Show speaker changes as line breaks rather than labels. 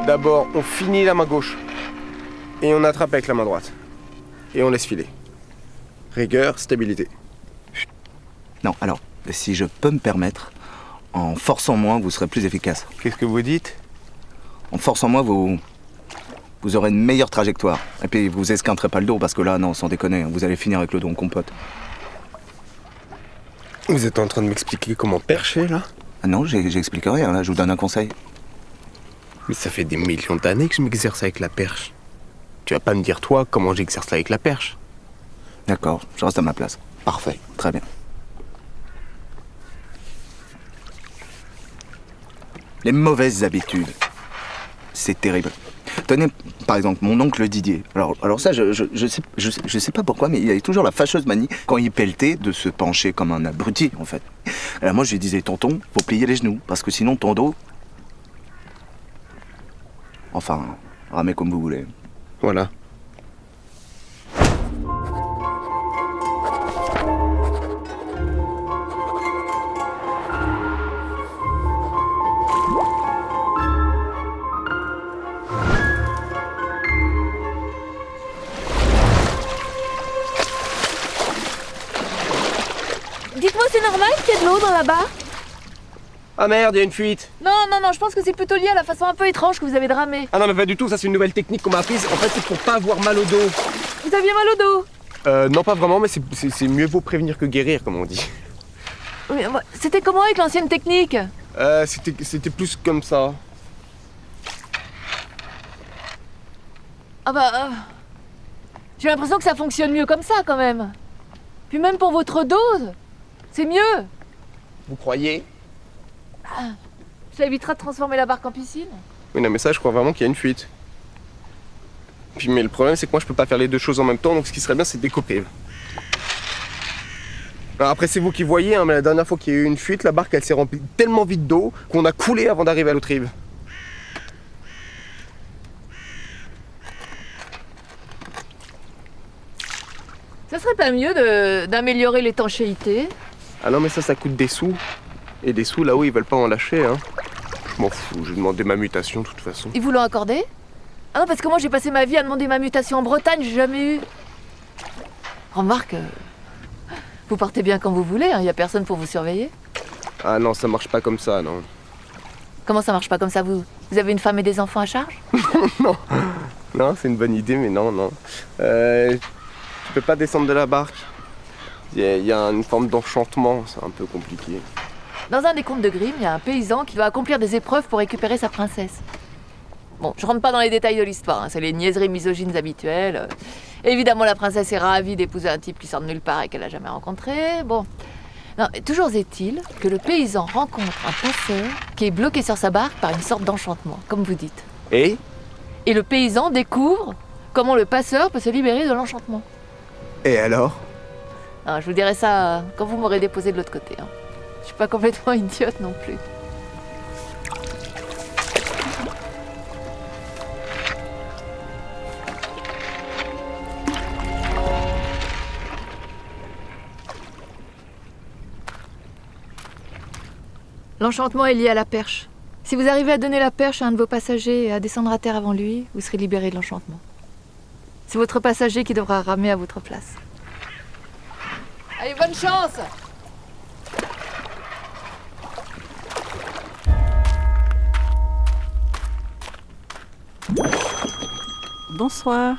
D'abord, on finit la main gauche. Et on attrape avec la main droite. Et on laisse filer. Rigueur, stabilité.
Non, alors, si je peux me permettre, en forçant moins, vous serez plus efficace.
Qu'est-ce que vous dites?
En forçant moins, vous aurez une meilleure trajectoire. Et puis, vous esquinterez pas le dos, parce que là, non, sans déconner, vous allez finir avec le dos en compote.
Vous êtes en train de m'expliquer comment percher, là?
Ah non, j'explique rien, là, je vous donne un conseil.
Mais ça fait des millions d'années que je m'exerce avec la perche. Tu vas pas me dire, toi, comment j'exerce avec la perche?
D'accord, je reste à ma place.
Parfait.
Très bien. Les mauvaises habitudes, c'est terrible. Tenez, par exemple, mon oncle Didier. Alors ça, je sais pas pourquoi, mais il avait toujours la fâcheuse manie, quand il pelletait, de se pencher comme un abruti, en fait. Alors moi, je lui disais, tonton, faut plier les genoux, parce que sinon, ton dos... Enfin, ramez comme vous voulez.
Voilà.
Dites-moi, c'est normal qu'il y ait de l'eau dans la barre?
Ah merde, il y a une fuite.
Non, je pense que c'est plutôt lié à la façon un peu étrange que vous avez de ramer.
Ah non, mais pas du tout, ça c'est une nouvelle technique qu'on m'a apprise. En fait, c'est pour pas avoir mal au dos.
Vous aviez mal au dos?
Non, pas vraiment, mais c'est mieux vaut prévenir que guérir, comme on dit.
Oui, c'était comment avec l'ancienne technique?
C'était plus comme ça.
Ah bah... j'ai l'impression que ça fonctionne mieux comme ça, quand même. Puis même pour votre dos, c'est mieux.
Vous croyez?
Ça évitera de transformer la barque en piscine.
Oui, non, mais ça, je crois vraiment qu'il y a une fuite. Puis, mais le problème, c'est que moi, je peux pas faire les deux choses en même temps, donc ce qui serait bien, c'est de découper. Alors après, c'est vous qui voyez, hein, mais la dernière fois qu'il y a eu une fuite, la barque, elle s'est remplie tellement vite d'eau qu'on a coulé avant d'arriver à l'autre rive.
Ça serait pas mieux d'améliorer l'étanchéité?
Ah non, mais ça coûte des sous. Et des sous, là-haut, ils veulent pas en lâcher, hein. Je m'en fous, j'ai demandé ma mutation, de toute façon.
Ils vous l'ont accordé? Ah non, parce que moi j'ai passé ma vie à demander ma mutation en Bretagne, j'ai jamais eu. Remarque, vous partez bien quand vous voulez, hein, y a personne pour vous surveiller.
Ah non, ça marche pas comme ça, non.
Comment ça marche pas comme ça, vous avez une femme et des enfants à charge?
Non, c'est une bonne idée, mais non. Tu peux pas descendre de la barque. Il y a une forme d'enchantement, c'est un peu compliqué.
Dans un des contes de Grimm, il y a un paysan qui doit accomplir des épreuves pour récupérer sa princesse. Bon, je rentre pas dans les détails de l'histoire, hein, c'est les niaiseries misogynes habituelles. Évidemment, la princesse est ravie d'épouser un type qui sort de nulle part et qu'elle a jamais rencontré. Bon. Non, mais toujours est-il que le paysan rencontre un passeur qui est bloqué sur sa barque par une sorte d'enchantement, comme vous dites.
Et
le paysan découvre comment le passeur peut se libérer de l'enchantement.
Et alors?
Non, je vous dirai ça quand vous m'aurez déposé de l'autre côté. Hein. Je suis pas complètement idiote non plus. L'enchantement est lié à la perche. Si vous arrivez à donner la perche à un de vos passagers et à descendre à terre avant lui, vous serez libéré de l'enchantement. C'est votre passager qui devra ramer à votre place. Allez, bonne chance!
Bonsoir.